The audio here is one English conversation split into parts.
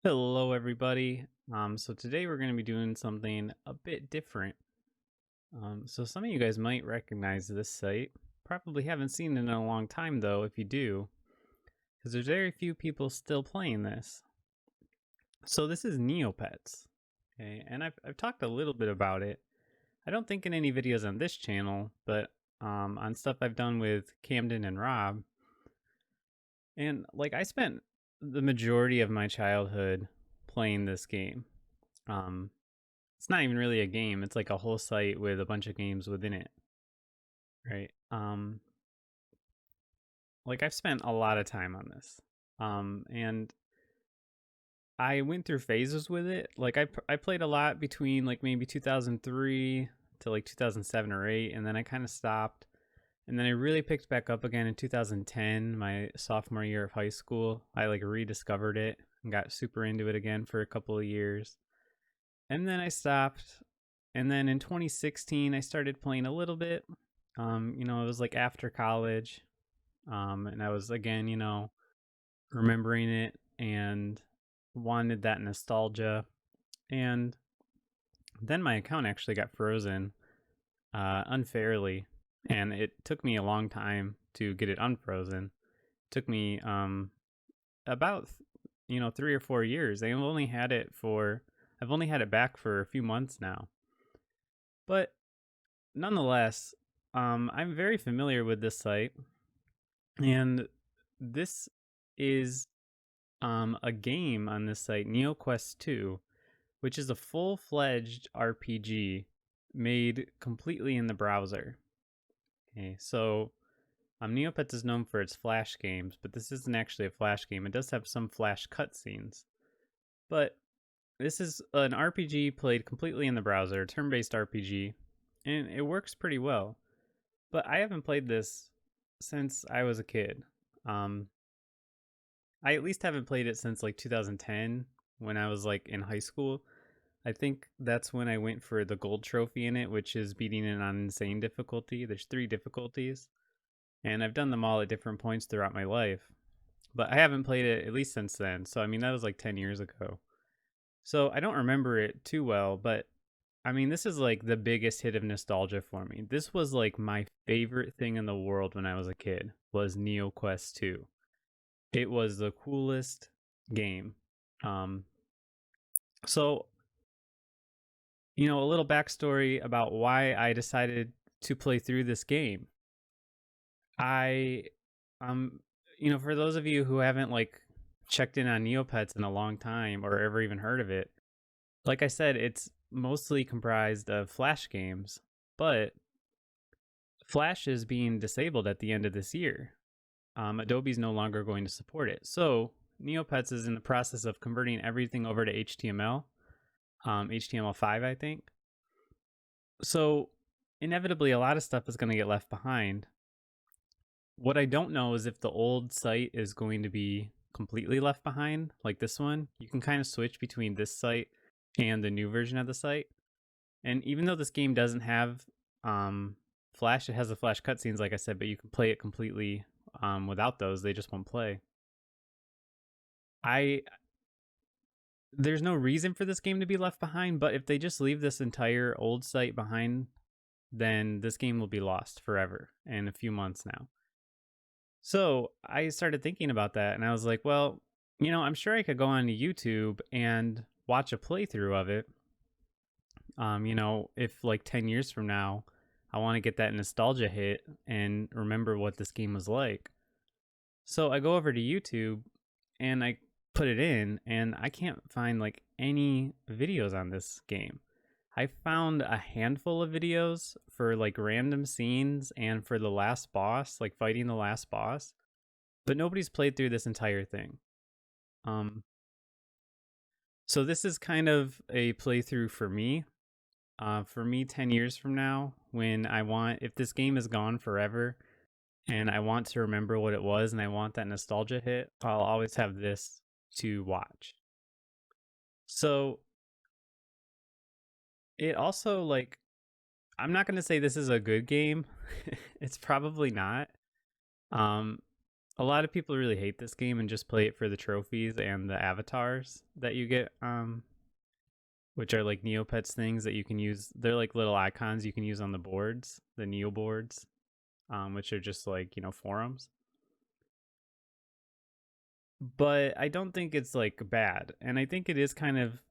Hello, everybody. So today we're going to be doing something a bit different. So some of you guys might recognize this site. Probably haven't seen it in a long time, though, if you do, because there's very few people still playing this. So this is Neopets, okay? And I've talked a little bit about it. I don't think in any videos on this channel, but on stuff I've done with Camden and Rob. And like I spent the majority of my childhood playing this game. Um, It's not even really a game. It's like a whole site with a bunch of games within it, right? Like I've spent a lot of time on this. And I went through phases with it. Like I played a lot between like maybe 2003 to like 2007 or 8, and then I kind of stopped. And then I really picked back up again in 2010, my sophomore year of high school. I like rediscovered it and got super into it again for a couple of years. And then I stopped. And then in 2016, I started playing a little bit. It was like after college. And I was again, remembering it and wanted that nostalgia. And then my account actually got frozen unfairly. And it took me a long time to get it unfrozen. It took me about 3 or 4 years. I've only had it back for a few months now. But nonetheless, I'm very familiar with this site, and this is a game on this site, Neoquest 2, which is a full-fledged RPG made completely in the browser. Okay, so Neopets is known for its Flash games, but this isn't actually a Flash game. It does have some Flash cutscenes, but this is an RPG played completely in the browser, turn-based RPG, and it works pretty well. But I haven't played this since I was a kid. I at least haven't played it since like 2010 when I was like in high school. I think that's when I went for the gold trophy in it, which is beating it on insane difficulty. There's 3 difficulties, and I've done them all at different points throughout my life. But I haven't played it at least since then. So I mean that was like 10 years ago. So I don't remember it too well, but I mean, this is like the biggest hit of nostalgia for me. This was like my favorite thing in the world when I was a kid was Neoquest 2. It was the coolest game. Um, so, a little backstory about why I decided to play through this game. I, for those of you who haven't like checked in on Neopets in a long time or ever even heard of it, like I said, it's mostly comprised of Flash games, but Flash is being disabled at the end of this year. Adobe's no longer going to support it. So Neopets is in the process of converting everything over to HTML, HTML5, I think. So inevitably, a lot of stuff is going to get left behind. What I don't know is if the old site is going to be completely left behind, like this one. You can kind of switch between this site and the new version of the site. And even though this game doesn't have Flash, it has the Flash cutscenes, like I said, but you can play it completely without those. They just won't play. There's no reason for this game to be left behind, but if they just leave this entire old site behind, then this game will be lost forever in a few months now. So I started thinking about that, and I was like, well, I'm sure I could go on to YouTube and watch a playthrough of it. If like 10 years from now, I want to get that nostalgia hit and remember what this game was like. So I go over to YouTube and I put it in, and I can't find like any videos on this game. I found a handful of videos for like random scenes and for the last boss, like fighting the last boss, but nobody's played through this entire thing. So this is kind of a playthrough for me. For me, 10 years from now, if this game is gone forever and I want to remember what it was and I want that nostalgia hit, I'll always have this to watch. So it also, like, I'm not going to say this is a good game. It's probably not. Um, a lot of people really hate this game and just play it for the trophies and the avatars that you get, which are like Neopets things that you can use. They're like little icons you can use on the boards, the Neo boards, which are just like, forums. But I don't think it's like bad. And I think it is kind of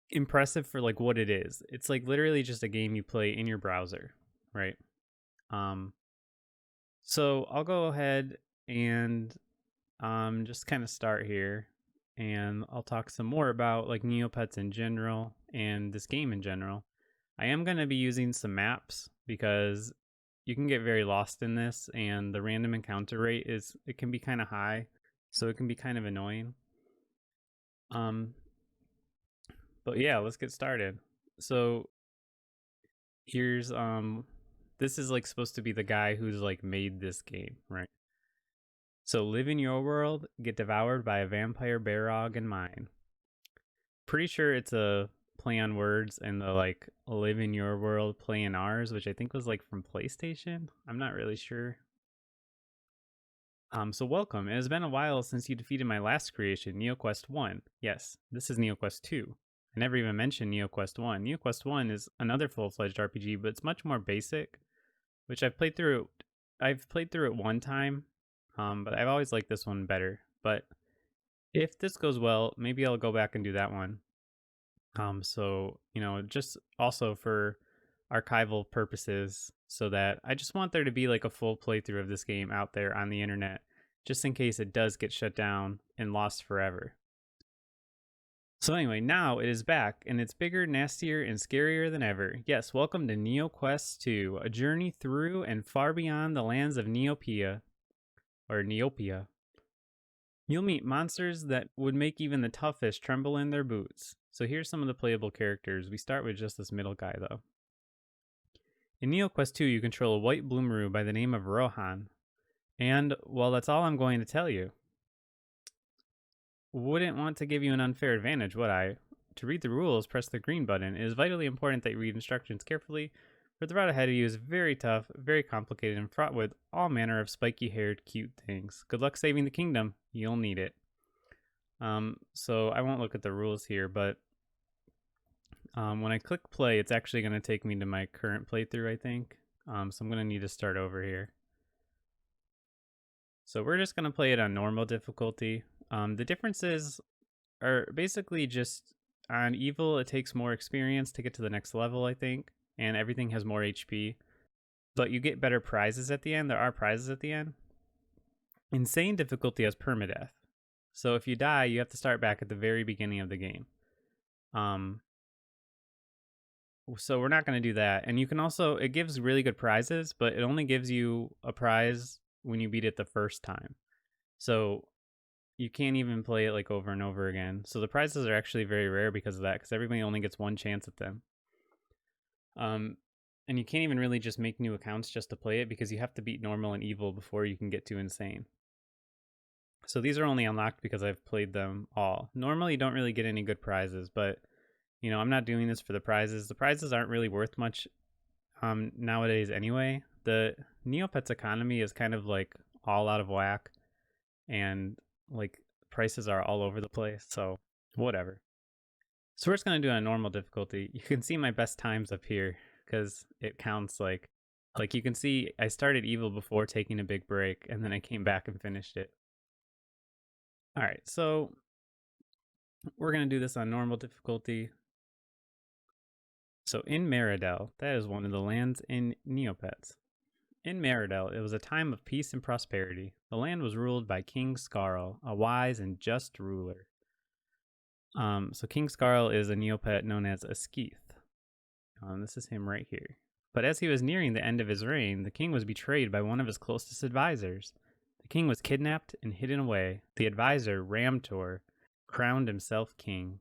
impressive for like what it is. It's like literally just a game you play in your browser, right? Um, so I'll go ahead and just kind of start here, and I'll talk some more about like Neopets in general and this game in general. I am going to be using some maps because you can get very lost in this, and the random encounter rate it can be kind of high, so it can be kind of annoying. Um, but yeah, let's get started. So here's this is like supposed to be the guy who's like made this game, right? So live in your world, get devoured by a vampire barog in mine. Pretty sure it's a play on words and the like live in your world, play in ours, which I think was like from PlayStation. I'm not really sure. So welcome. It has been a while since you defeated my last creation, Neoquest 1. Yes, this is Neoquest 2. I never even mentioned Neoquest 1. Neoquest 1 is another full-fledged RPG, but it's much more basic, which I've played through it one time, but I've always liked this one better. But if this goes well, maybe I'll go back and do that one. So, just also for archival purposes, so that I just want there to be like a full playthrough of this game out there on the internet, just in case it does get shut down and lost forever. So anyway, now it is back, and it's bigger, nastier, and scarier than ever. Yes, welcome to Neoquest 2, a journey through and far beyond the lands of Neopia, or Neopia. You'll meet monsters that would make even the toughest tremble in their boots. So here's some of the playable characters. We start with just this middle guy, though. In Neoquest 2, you control a white bloomeroo by the name of Rohan. And, well, that's all I'm going to tell you. Wouldn't want to give you an unfair advantage, would I? To read the rules, press the green button. It is vitally important that you read instructions carefully, for the route ahead of you is very tough, very complicated, and fraught with all manner of spiky-haired, cute things. Good luck saving the kingdom. You'll need it. So I won't look at the rules here, but when I click play, it's actually going to take me to my current playthrough, I think. So I'm going to need to start over here. So we're just going to play it on normal difficulty. The differences are basically just on evil, it takes more experience to get to the next level, I think, and everything has more HP. But you get better prizes at the end. There are prizes at the end. Insane difficulty has permadeath. So if you die, you have to start back at the very beginning of the game. So we're not going to do that. And you can also, it gives really good prizes, but it only gives you a prize when you beat it the first time. So you can't even play it like over and over again. So the prizes are actually very rare because of that, because everybody only gets one chance at them. And you can't even really just make new accounts just to play it, because you have to beat normal and evil before you can get to insane. So these are only unlocked because I've played them all. Normally you don't really get any good prizes, but I'm not doing this for the prizes. The prizes aren't really worth much nowadays anyway. The Neopets economy is kind of like all out of whack, and like prices are all over the place, so whatever. So we're just going to do it on normal difficulty. You can see my best times up here because it counts like you can see I started evil before taking a big break, and then I came back and finished it. All right, so we're going to do this on normal difficulty. So in Meridel, that is one of the lands in Neopets. In Meridel, it was a time of peace and prosperity. The land was ruled by King Skarl, a wise and just ruler. So King Skarl is a Neopet known as a Skeeth. This is him right here. But as he was nearing the end of his reign, the king was betrayed by one of his closest advisors. The king was kidnapped and hidden away. The advisor, Ramtor, crowned himself king.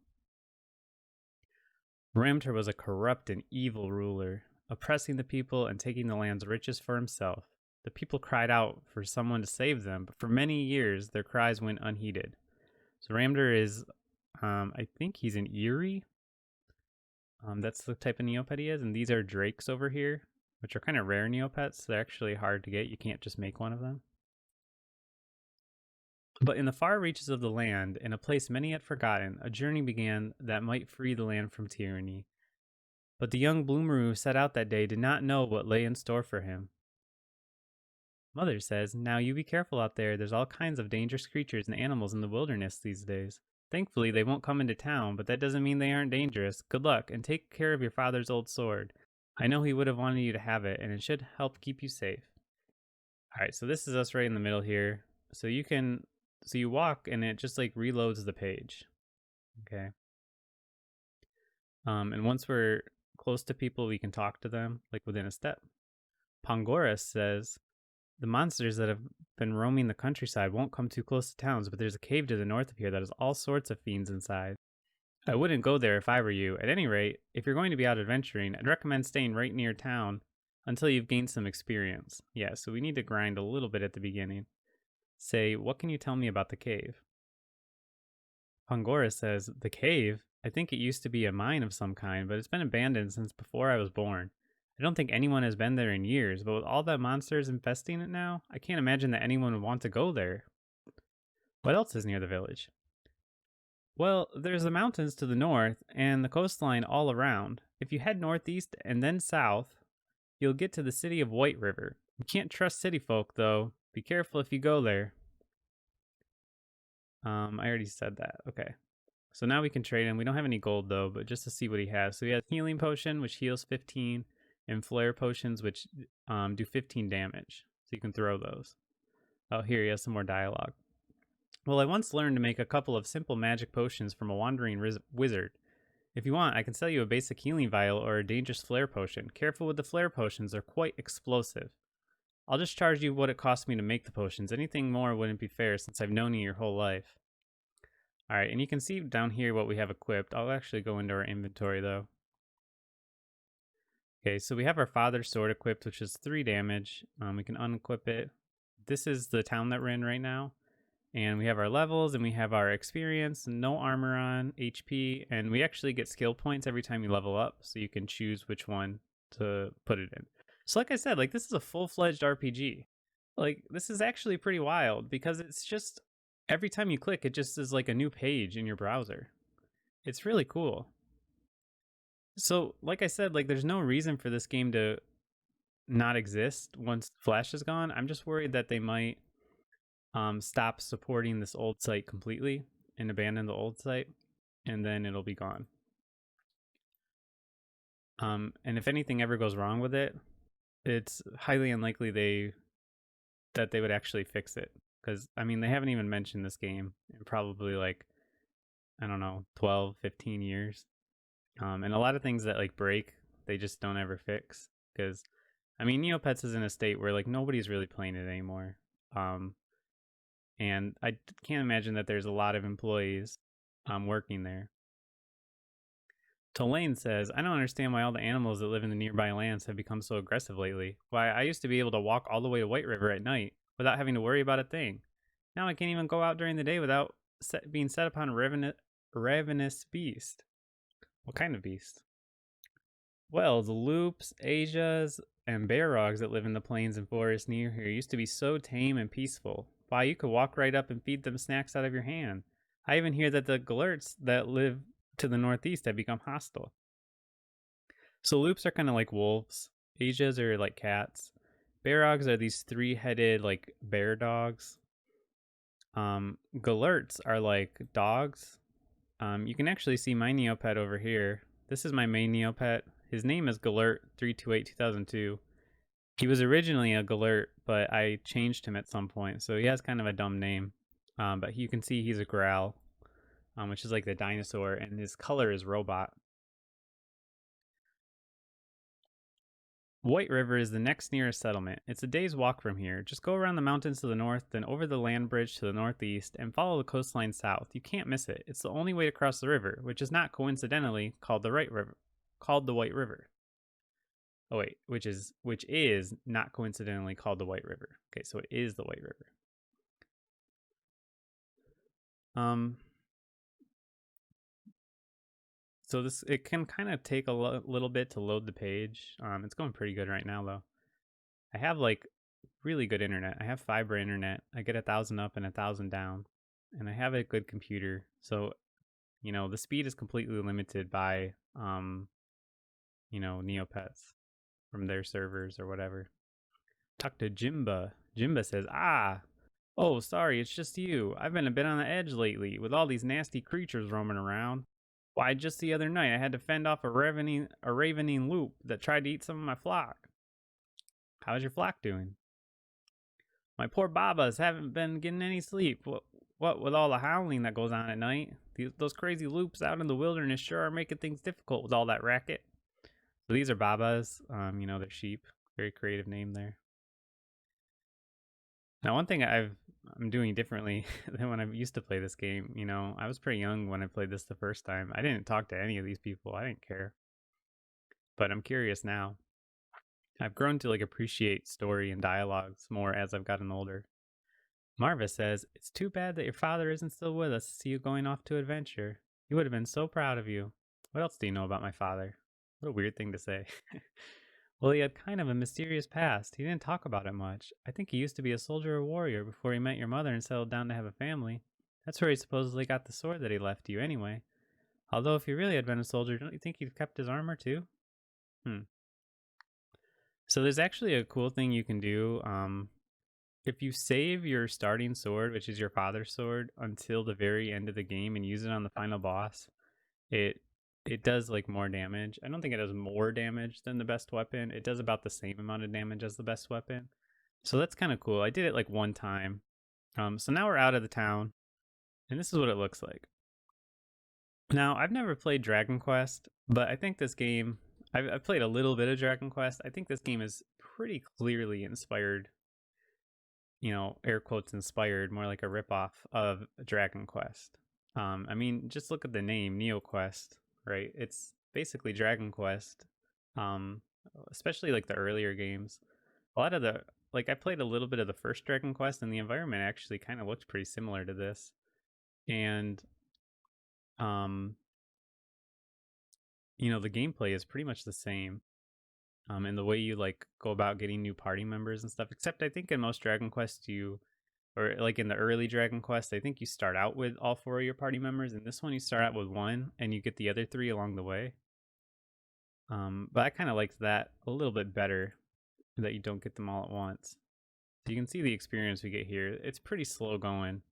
Ramtor was a corrupt and evil ruler, oppressing the people and taking the land's riches for himself. The people cried out for someone to save them, but for many years their cries went unheeded. So Ramtor is, I think he's an Eerie. That's the type of Neopet he is, and these are Drakes over here, which are kind of rare Neopets. They're actually hard to get. You can't just make one of them. But in the far reaches of the land, in a place many had forgotten, a journey began that might free the land from tyranny. But the young bloomer who set out that day did not know what lay in store for him. Mother says, "Now you be careful out there. There's all kinds of dangerous creatures and animals in the wilderness these days. Thankfully, they won't come into town, but that doesn't mean they aren't dangerous. Good luck, and take care of your father's old sword. I know he would have wanted you to have it, and it should help keep you safe." All right, so this is us right in the middle here. So you walk, and it just like reloads the page. Okay. And once we're close to people, we can talk to them like within a step. Pangora says, "The monsters that have been roaming the countryside won't come too close to towns, but there's a cave to the north of here that has all sorts of fiends inside. I wouldn't go there if I were you. At any rate, if you're going to be out adventuring, I'd recommend staying right near town until you've gained some experience." Yeah, so we need to grind a little bit at the beginning. Say, "What can you tell me about the cave?" Pangora says, "The cave? I think it used to be a mine of some kind, but it's been abandoned since before I was born. I don't think anyone has been there in years, but with all the monsters infesting it now, I can't imagine that anyone would want to go there." "What else is near the village?" "Well, there's the mountains to the north and the coastline all around. If you head northeast and then south, you'll get to the city of White River. You can't trust city folk, though. Be careful if you go there." I already said that. Okay. So now we can trade him. We don't have any gold, though, but just to see what he has. So he has healing potion, which heals 15, and flare potions, which do 15 damage. So you can throw those. Oh, here he has some more dialogue. "Well, I once learned to make a couple of simple magic potions from a wandering wizard. If you want, I can sell you a basic healing vial or a dangerous flare potion. Careful with the flare potions, they're quite explosive. I'll just charge you what it cost me to make the potions. Anything more wouldn't be fair since I've known you your whole life." All right, and you can see down here what we have equipped. I'll actually go into our inventory, though. Okay, so we have our father's sword equipped, which is 3 damage. We can unequip it. This is the town that we're in right now. And we have our levels, and we have our experience, no armor on, HP, and we actually get skill points every time you level up, so you can choose which one to put it in. So like I said, like this is a full-fledged RPG. Like this is actually pretty wild because it's just every time you click, it just is like a new page in your browser. It's really cool. So like I said, like there's no reason for this game to not exist once Flash is gone. I'm just worried that they might stop supporting this old site completely and abandon the old site, and then it'll be gone. And if anything ever goes wrong with it, it's highly unlikely that they would actually fix it, because I mean they haven't even mentioned this game in probably like, I don't know, 12, 15 years. And a lot of things that like break, they just don't ever fix, because I mean Neopets is in a state where like nobody's really playing it anymore. And I can't imagine that there's a lot of employees working there. Tulane says, "I don't understand why all the animals that live in the nearby lands have become so aggressive lately. Why, I used to be able to walk all the way to White River at night without having to worry about a thing. Now I can't even go out during the day without being set upon a ravenous beast." "What kind of beast?" "Well, the loops, Asias, and bear-rogs that live in the plains and forests near here used to be so tame and peaceful. Why, you could walk right up and feed them snacks out of your hand. I even hear that the galerts that live to the northeast have become hostile." So loops are kind of like wolves. Asias are like cats. Bear-rogs are these 3-headed like bear dogs. Galerts are like dogs. You can actually see my Neopet over here. This is my main Neopet. His name is Galert328-2002. He was originally a Galert, but I changed him at some point, so he has kind of a dumb name. But you can see he's a Growl, which is like the dinosaur, and his color is robot. White River is the next nearest settlement. It's a day's walk from here. Just go around the mountains to the north, then over the land bridge to the northeast, and follow the coastline south. You can't miss it. It's the only way to cross the river, which is not coincidentally called the White River. Oh wait, which is not coincidentally called the White River. Okay, so it is the White River. So it can kind of take a little bit to load the page. It's going pretty good right now though. I have like really good internet. I have fiber internet. I get 1,000 up and 1,000 down. and I have a good computer. So, the speed is completely limited by, Neopets from their servers or whatever. Talk to Jimba. Jimba says, oh, sorry, it's just you. I've been a bit on the edge lately with all these nasty creatures roaming around. Why, just the other night I had to fend off a ravening loop that tried to eat some of my flock. How's your flock doing? My poor babas haven't been getting any sleep. What with all the howling that goes on at night? Those crazy loops out in the wilderness sure are making things difficult with all that racket. So these are babas, they're sheep. Very creative name there. Now, one thing I'm doing differently than when I used to play this game, I was pretty young when I played this the first time. I didn't talk to any of these people. I didn't care. But I'm curious now. I've grown to appreciate story and dialogues more as I've gotten older. Marva says, it's too bad that your father isn't still with us to see you going off to adventure. He would have been so proud of you. What else do you know about my father? What a weird thing to say. Well, he had kind of a mysterious past. He didn't talk about it much. I think he used to be a soldier or warrior before he met your mother and settled down to have a family. That's where he supposedly got the sword that he left you anyway. Although if he really had been a soldier, don't you think he'd kept his armor too? So there's actually a cool thing you can do. If you save your starting sword, which is your father's sword, until the very end of the game and use it on the final boss, it does more damage. I don't think it does more damage than the best weapon. It does about the same amount of damage as the best weapon. So that's kind of cool. I did it one time. So now we're out of the town, and this is what it looks like. Now, I've never played Dragon Quest, but I think this game, I've played a little bit of Dragon Quest. I think this game is pretty clearly inspired, air quotes inspired, more like a ripoff of Dragon Quest. Just look at the name, Neoquest, right? It's basically Dragon Quest, especially the earlier games. A lot of the, I played a little bit of the first Dragon Quest, and the environment actually kind of looked pretty similar to this. And, the gameplay is pretty much the same. And the way you go about getting new party members and stuff, except I think in most Dragon Quest or in the early Dragon Quest, I think you start out with all 4 of your party members. In this one, you start out with 1 and you get the other 3 along the way. But I kind of liked that a little bit better, that you don't get them all at once. So you can see the experience we get here. It's pretty slow going.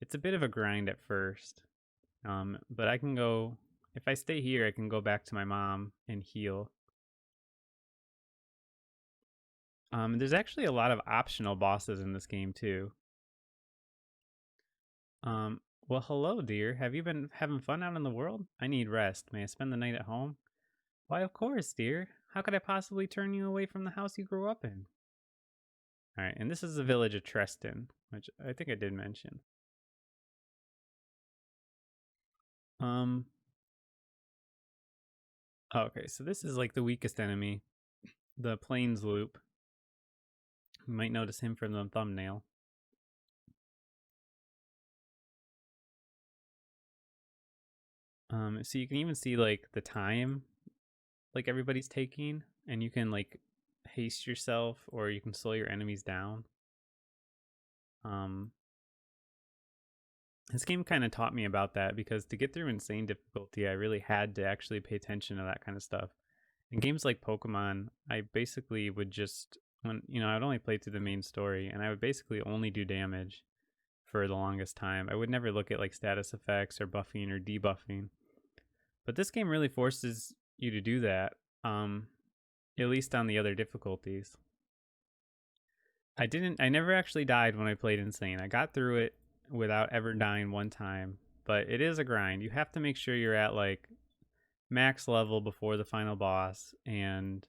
It's a bit of a grind at first. But I can go, if I stay here, I can go back to my mom and heal. There's actually a lot of optional bosses in this game too. Well, hello, dear. Have you been having fun out in the world? I need rest. May I spend the night at home? Why, of course, dear. How could I possibly turn you away from the house you grew up in? All right, and this is the village of Treston, which I think I did mention. Okay, so this is the weakest enemy, the Plains Loop. You might notice him from the thumbnail. So you can even see the time everybody's taking, and you can haste yourself, or you can slow your enemies down. This game kind of taught me about that, because to get through insane difficulty, I really had to actually pay attention to that kind of stuff. In games like Pokemon, I basically would just, I'd only play through the main story, and I would basically only do damage for the longest time. I would never look at status effects or buffing or debuffing. But this game really forces you to do that, at least on the other difficulties. I never actually died when I played Insane. I got through it without ever dying one time, but it is a grind. You have to make sure you're at max level before the final boss, and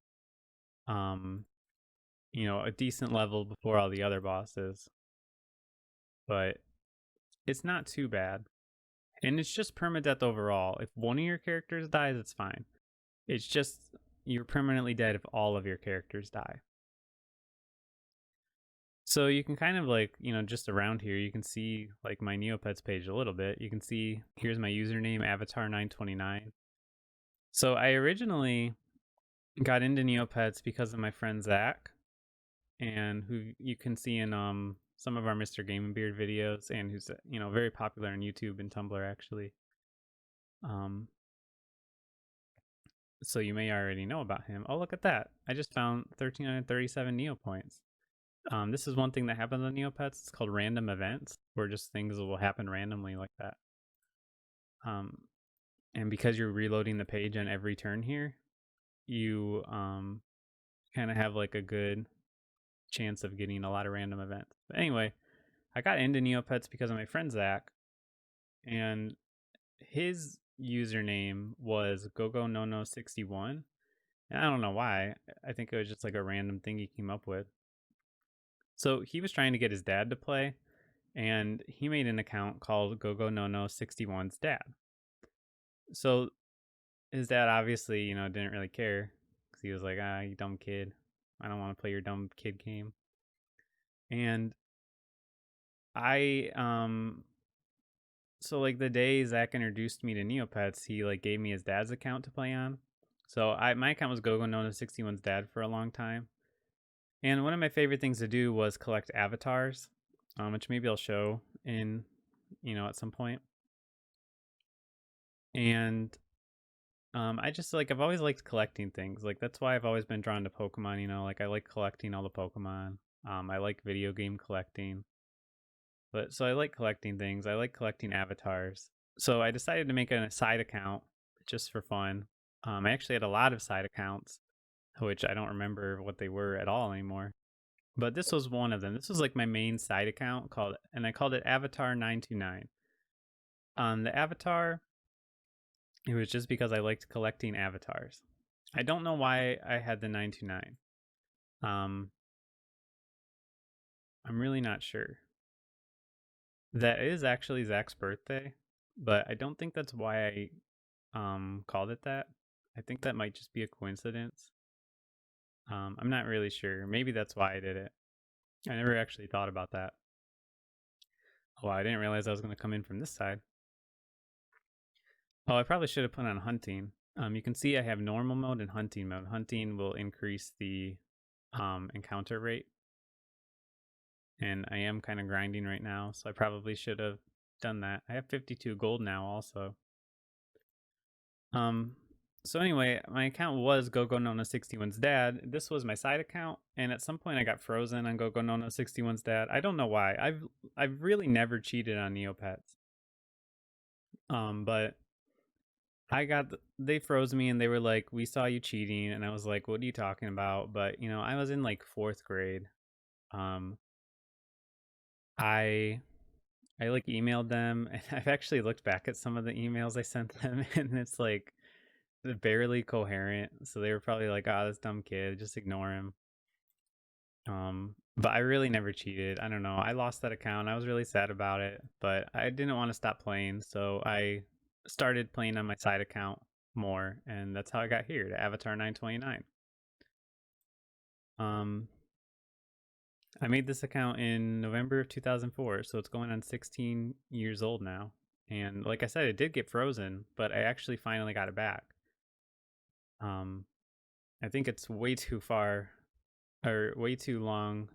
a decent level before all the other bosses. But it's not too bad. And it's just permadeath overall. If one of your characters dies, it's fine. It's just you're permanently dead if all of your characters die. So you can kind of just around here, you can see my Neopets page a little bit. You can see here's my username, avatar929. So I originally got into Neopets because of my friend Zach, and who you can see in some of our Mr. Game and Beard videos, and who's very popular on YouTube and Tumblr actually. So you may already know about him. Oh, look at that! I just found 1,337 Neopoints. This is one thing that happens on Neopets. It's called random events, where just things will happen randomly like that. And because you're reloading the page on every turn here, you kind of have like a good chance of getting a lot of random events. But anyway, I got into Neopets because of my friend Zach, and his username was GoGoNono61. And I don't know why. I think it was just like a random thing he came up with. So he was trying to get his dad to play, and he made an account called GoGoNono61's dad. So his dad obviously, didn't really care, because he was like, you dumb kid. I don't want to play your dumb kid game. And I, so like the day Zach introduced me to Neopets, he like gave me his dad's account to play on. So my account was GoGoNono61's dad for a long time. And one of my favorite things to do was collect avatars, which maybe I'll show in, at some point. And I just I've always liked collecting things. Like that's why I've always been drawn to Pokemon, like I like collecting all the Pokemon. I like video game collecting. But so I like collecting things. I like collecting avatars. So I decided to make a side account just for fun. I actually had a lot of side accounts, which I don't remember what they were at all anymore. But this was one of them. This was like my main side account and I called it Avatar 929. The avatar, it was just because I liked collecting avatars. I don't know why I had the 929. I'm really not sure. That is actually Zach's birthday, but I don't think that's why I called it that. I think that might just be a coincidence. I'm not really sure. Maybe that's why I did it. I never actually thought about that. Oh, I didn't realize I was going to come in from this side. Oh, I probably should have put on hunting. You can see I have normal mode and hunting mode. Hunting will increase the encounter rate. And I am kind of grinding right now, so I probably should have done that. I have 52 gold now also. So anyway, my account was GoGoNono61's dad. This was my side account, and at some point I got frozen on GoGoNono61's dad. I don't know why. I've really never cheated on Neopets. But they froze me and they were like, "We saw you cheating," and I was like, "What are you talking about?" But I was in like 4th grade. I like emailed them, and I've actually looked back at some of the emails I sent them, and it's like barely coherent. So they were probably like, "Oh, this dumb kid, just ignore him." But I really never cheated. I don't know. I lost that account. I was really sad about it, but I didn't want to stop playing, so I started playing on my side account more, and that's how I got here to Avatar 929. I made this account in November of 2004, so it's going on 16 years old now. And like I said, it did get frozen, but I actually finally got it back. I think it's way too far, or way too long.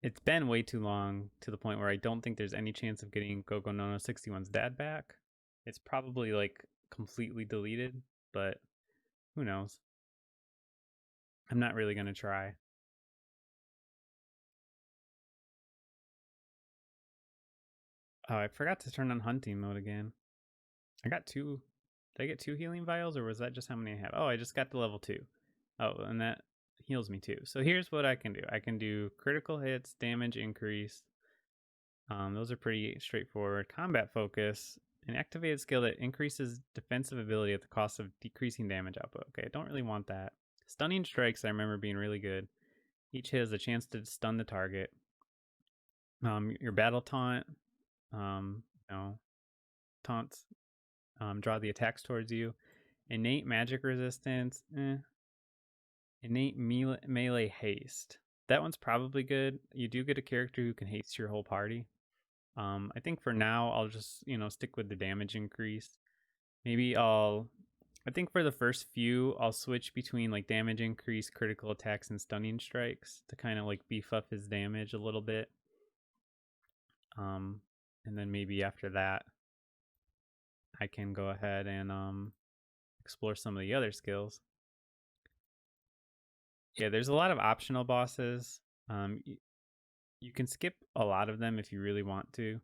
It's been way too long to the point where I don't think there's any chance of getting GoGoNono61's dad back. It's probably like completely deleted, but who knows? I'm not really going to try. Oh, I forgot to turn on hunting mode again. I got 2. Did I get 2 healing vials, or was that just how many I have? Oh, I just got the level 2. Oh, and that heals me too. So here's what I can do. I can do critical hits, damage increase. Those are pretty straightforward. Combat focus, an activated skill that increases defensive ability at the cost of decreasing damage output. Okay, I don't really want that. Stunning strikes, I remember being really good. Each hit has a chance to stun the target. Your battle taunt, taunts draw the attacks towards you. Innate magic resistance, Innate melee haste. That one's probably good. You do get a character who can haste your whole party. I think for now I'll just stick with the damage increase. Maybe I'll I think for the first few, I'll switch between like damage increase, critical attacks, and stunning strikes to kind of like beef up his damage a little bit. And then maybe after that, I can go ahead and explore some of the other skills. Yeah, there's a lot of optional bosses. You can skip a lot of them if you really want to.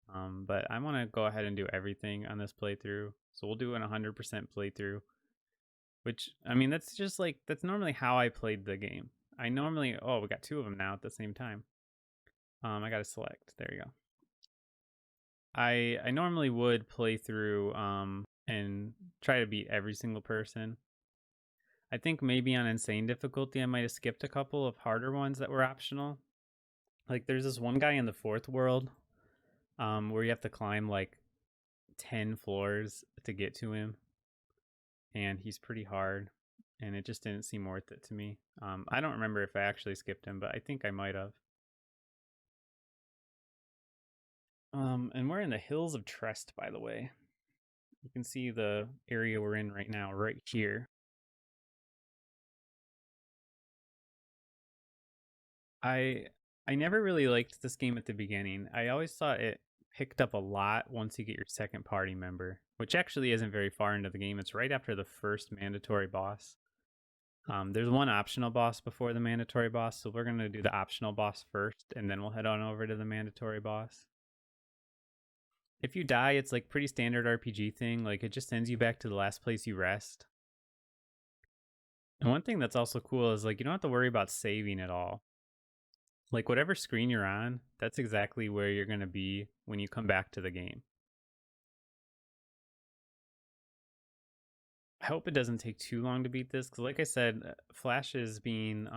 But I want to go ahead and do everything on this playthrough. So we'll do an 100% playthrough. Which, I mean, that's just like, that's normally how I played the game. I normally, oh, we got two of them now at the same time. I got to select. There you go. I normally would play through and try to beat every single person. I think maybe on insane difficulty, I might have skipped a couple of harder ones that were optional. Like there's this one guy in the fourth world where you have to climb like 10 floors to get to him. And he's pretty hard. And it just didn't seem worth it to me. I don't remember if I actually skipped him, but I think I might have. And we're in the Hills of Trest, by the way. You can see the area we're in right now, right here. I never really liked this game at the beginning. I always thought it picked up a lot once you get your second party member, which actually isn't very far into the game. It's right after the first mandatory boss. There's one optional boss before the mandatory boss, so we're going to do the optional boss first, and then we'll head on over to the mandatory boss. If you die, it's like pretty standard RPG thing. Like it just sends you back to the last place you rest. And one thing that's also cool is like you don't have to worry about saving at all. Like whatever screen you're on, that's exactly where you're going to be when you come back to the game. I hope it doesn't take too long to beat this, because like I said, Flash is being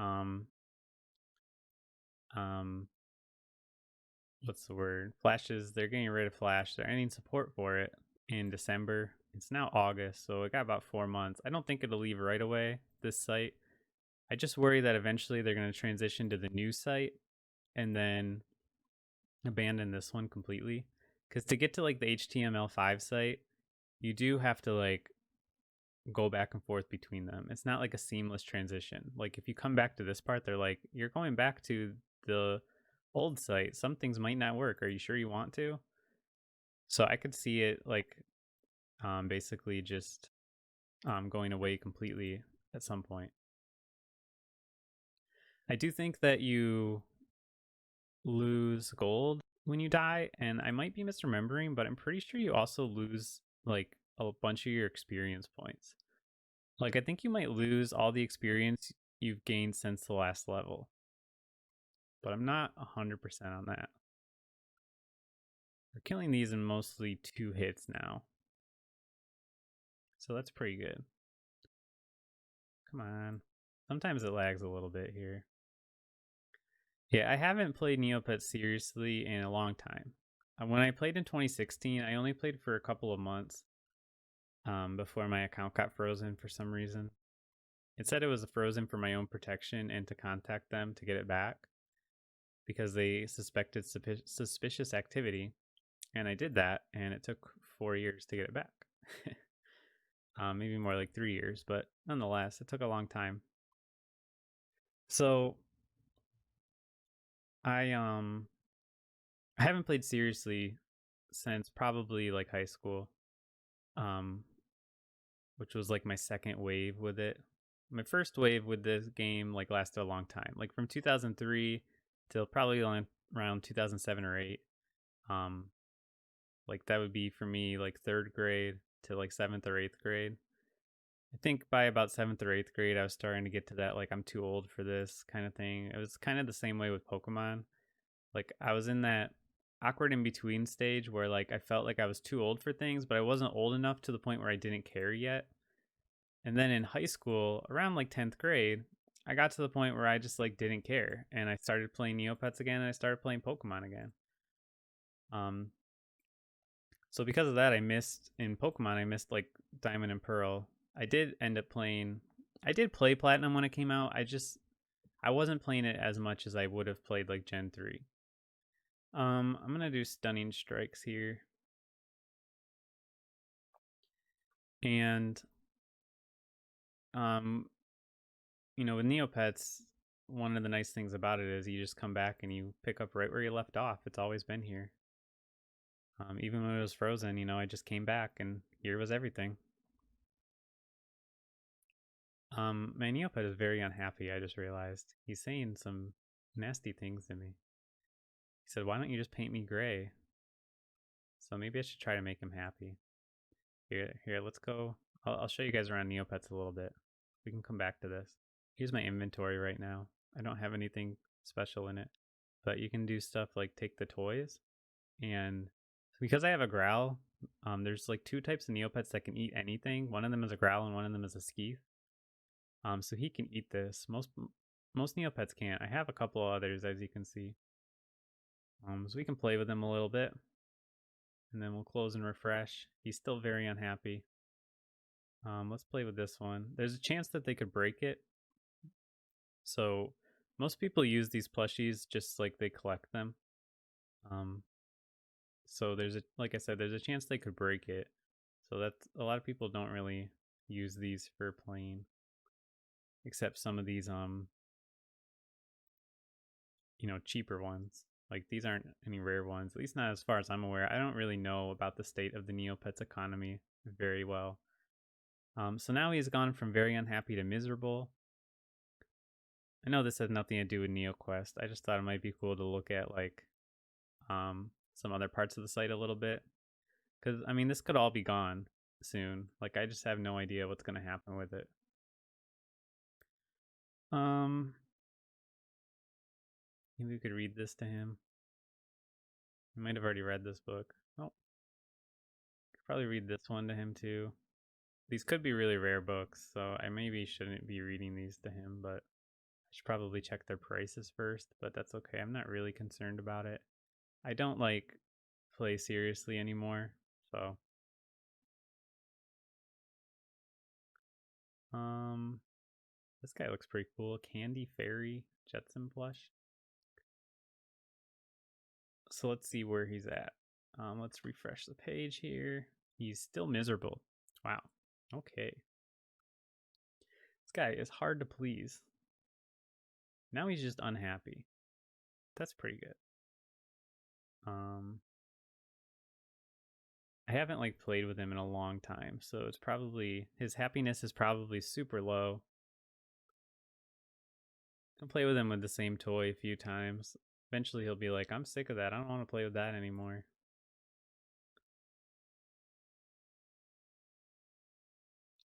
what's the word? They're getting rid of Flash. They're ending support for it in December. It's now August, so it got about 4 months. I don't think it'll leave right away, this site. I just worry that eventually they're going to transition to the new site and then abandon this one completely. Because to get to like the HTML5 site, you do have to like go back and forth between them. It's not like a seamless transition. Like if you come back to this part, they're like, you're going back to the old site. Some things might not work. Are you sure you want to? So I could see it like basically just going away completely at some point. I do think that you lose gold when you die, and I might be misremembering, but I'm pretty sure you also lose like a bunch of your experience points. Like I think you might lose all the experience you've gained since the last level, but I'm not 100% on that. We're killing these in mostly 2 hits now, so that's pretty good. Come on. Sometimes it lags a little bit here. Yeah, I haven't played Neopets seriously in a long time. When I played in 2016, I only played for a couple of months before my account got frozen for some reason. It said it was frozen for my own protection and to contact them to get it back because they suspected suspicious activity. And I did that, and it took 4 years to get it back. Maybe more like 3 years, but nonetheless, it took a long time. So I haven't played seriously since probably like high school, which was like my second wave with it. My first wave with this game like lasted a long time, like from 2003 till probably around 2007 or 8. Like that would be for me like 3rd grade to like 7th or 8th grade. I think by about 7th or 8th grade, I was starting to get to that like I'm too old for this kind of thing. It was kind of the same way with Pokemon. Like I was in that awkward in between stage where like I felt like I was too old for things, but I wasn't old enough to the point where I didn't care yet. And then in high school, around like 10th grade, I got to the point where I just like didn't care, and I started playing Neopets again, and I started playing Pokemon again. So because of that, I missed like Diamond and Pearl. I did play Platinum when it came out. I wasn't playing it as much as I would have played like Gen 3. I'm gonna do Stunning Strikes here. And you know, with Neopets, one of the nice things about it is you just come back and you pick up right where you left off. It's always been here. Even when it was frozen, you know, I just came back and here was everything. My Neopet is very unhappy, I just realized. He's saying some nasty things to me. He said, why don't you just paint me gray? So maybe I should try to make him happy. Here, let's go. I'll show you guys around Neopets a little bit. We can come back to this. Here's my inventory right now. I don't have anything special in it, but you can do stuff like take the toys, and because I have a growl, there's like two types of Neopets that can eat anything. One of them is a growl and one of them is a skeeth. So he can eat this. Most Neopets can't. I have a couple of others, as you can see. So we can play with him a little bit, and then we'll close and refresh. He's still very unhappy. Let's play with this one. There's a chance that they could break it. So most people use these plushies just like they collect them. So like I said, there's a chance they could break it. So that's a lot of people don't really use these for playing, except some of these you know, cheaper ones. Like these aren't any rare ones, at least not as far as I'm aware. I don't really know about the state of the Neopets economy very well. So now he's gone from very unhappy to miserable. I know this has nothing to do with Neoquest. I just thought it might be cool to look at like some other parts of the site a little bit. Because, I mean, this could all be gone soon. Like, I just have no idea what's going to happen with it. Maybe we could read this to him. I might have already read this book. Oh. Could probably read this one to him too. These could be really rare books, so I maybe shouldn't be reading these to him, but I should probably check their prices first, but that's okay. I'm not really concerned about it. I don't like play seriously anymore, so this guy looks pretty cool. Candy Fairy Jetson plush. So let's see where he's at. Let's refresh the page here. He's still miserable. Wow. Okay. This guy is hard to please. Now he's just unhappy. That's pretty good. I haven't like played with him in a long time, so it's probably his happiness is probably super low. I'll play with him with the same toy a few times. Eventually he'll be like, I'm sick of that. I don't want to play with that anymore.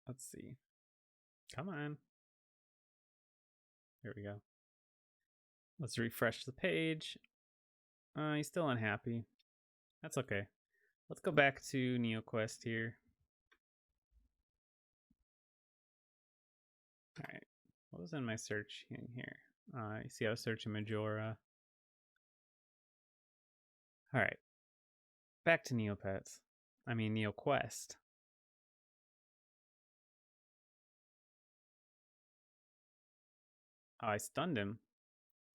Let's see. Come on. There we go. Let's refresh the page. He's still unhappy. That's okay. Let's go back to Neoquest here. Alright. What was in my search in here? You see I was searching Majora. Alright. Back to Neopets. I mean Neoquest. Oh, I stunned him.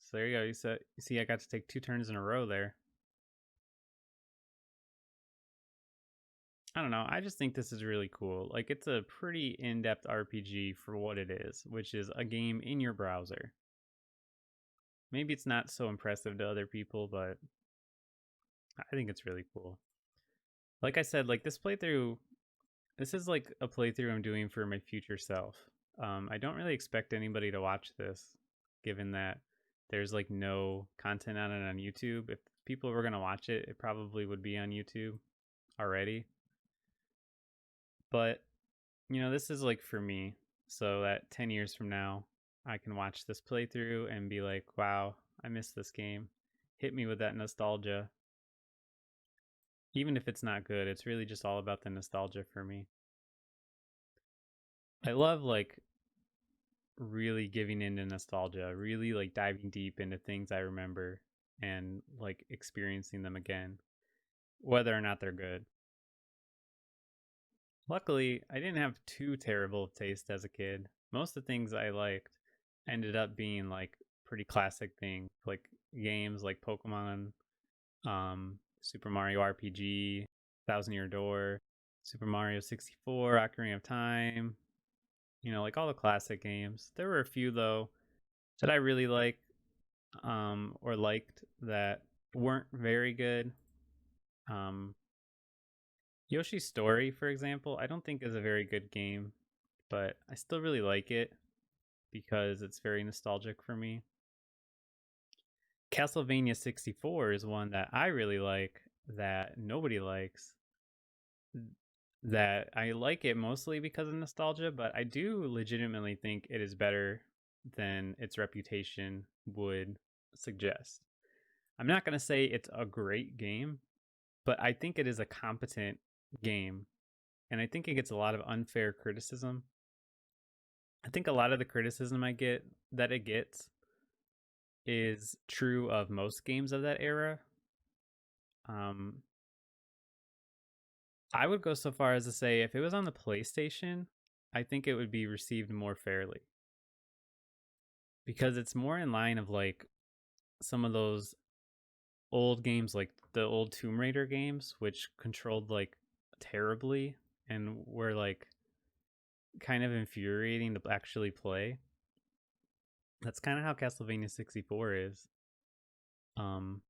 So there you go. You see I got to take 2 turns in a row there. I don't know. I just think this is really cool. Like, it's a pretty in-depth RPG for what it is, which is a game in your browser. Maybe it's not so impressive to other people, but I think it's really cool. Like I said, like this is like a playthrough I'm doing for my future self. I don't really expect anybody to watch this, given that there's like no content on it on YouTube. If people were going to watch it, it probably would be on YouTube already. But, you know, this is like for me. So that 10 years from now, I can watch this playthrough and be like, wow, I missed this game. Hit me with that nostalgia. Even if it's not good, it's really just all about the nostalgia for me. I love like really giving into nostalgia, really like diving deep into things I remember and like experiencing them again, whether or not they're good. Luckily, I didn't have too terrible of taste as a kid. Most of the things I liked ended up being like pretty classic things, like games like Pokemon, Super Mario RPG, Thousand Year Door, Super Mario 64, Ocarina of Time, you know, like all the classic games. There were a few though that I really like or liked that weren't very good. Um, Yoshi's Story, for example, I don't think is a very good game, but I still really like it because it's very nostalgic for me. Castlevania 64 is one that I really like that nobody likes. That I like it mostly because of nostalgia, but I do legitimately think it is better than its reputation would suggest. I'm not going to say it's a great game, but I think it is a competent game. And I think it gets a lot of unfair criticism. I think a lot of the criticism it gets is true of most games of that era. Um, I would go so far as to say if it was on the PlayStation, I think it would be received more fairly because it's more in line of like some of those old games, like the old Tomb Raider games, which controlled like terribly and were like kind of infuriating to actually play. That's kind of how Castlevania 64 is. Um,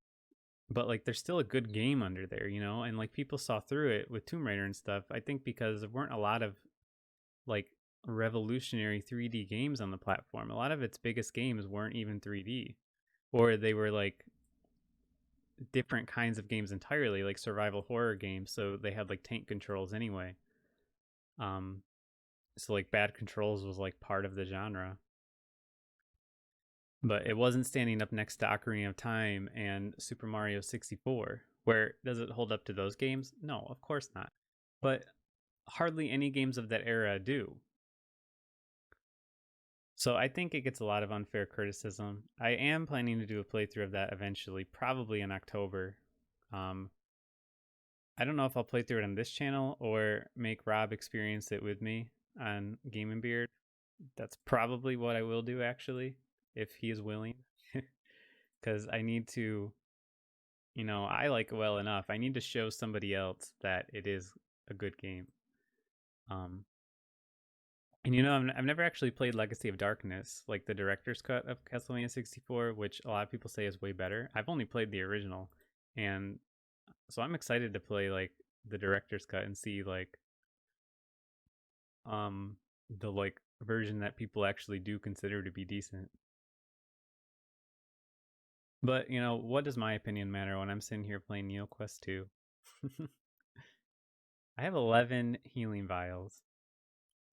but like there's still a good game under there, you know, and like people saw through it with Tomb Raider and stuff. I think because there weren't a lot of like revolutionary 3D games on the platform. A lot of its biggest games weren't even 3D, or they were like different kinds of games entirely, like survival horror games. So they had like tank controls anyway. Um, so like bad controls was like part of the genre, but it wasn't standing up next to Ocarina of Time and Super Mario 64. Where does it hold up to those games? No, of course not. But hardly any games of that era do. So I think it gets a lot of unfair criticism. I am planning to do a playthrough of that eventually, probably in October. Um, I don't know if I'll play through it on this channel or make Rob experience it with me on Game and Beard. That's probably what I will do actually, if he is willing. Because I need to, you know, I like it well enough. I need to show somebody else that it is a good game. Um, And you know, I've never actually played Legacy of Darkness, like the director's cut of Castlevania 64, which a lot of people say is way better. I've only played the original, and so I'm excited to play like the director's cut and see like um the like version that people actually do consider to be decent. But you know, what does my opinion matter when I'm sitting here playing Neoquest 2? I have 11 healing vials,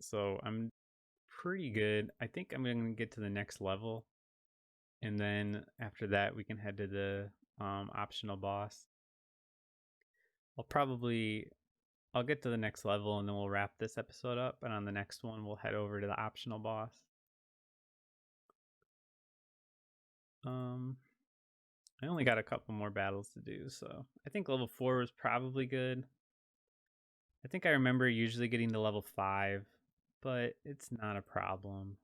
so I'm pretty good. I think I'm going to get to the next level, and then after that we can head to the optional boss. I'll get to the next level and then we'll wrap this episode up, and on the next one we'll head over to the optional boss. I only got a couple more battles to do, so I think level 4 was probably good. I think I remember usually getting to level 5, but it's not a problem.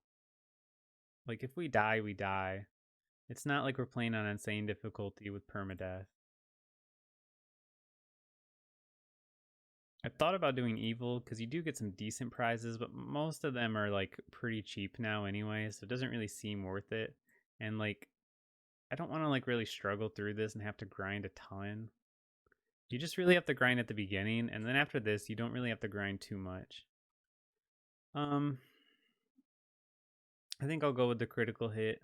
Like if we die, we die. It's not like we're playing on insane difficulty with permadeath. I thought about doing evil because you do get some decent prizes, but most of them are like pretty cheap now anyway, so it doesn't really seem worth it. And like, I don't want to like really struggle through this and have to grind a ton. You just really have to grind at the beginning, and then after this, you don't really have to grind too much. Um, I think I'll go with the critical hit.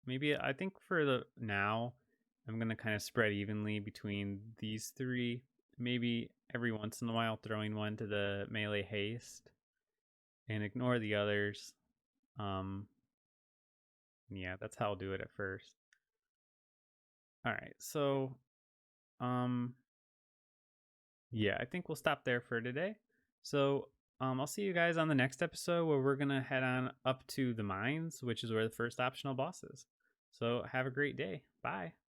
Maybe I think for the now, I'm gonna kind of spread evenly between these three. Maybe every once in a while throwing one to the melee haste and ignore the others. Um, yeah, that's how I'll do it at first. All right, so um, yeah, I think we'll stop there for today. So I'll see you guys on the next episode where we're gonna head on up to the mines, which is where the first optional boss is. So have a great day. Bye.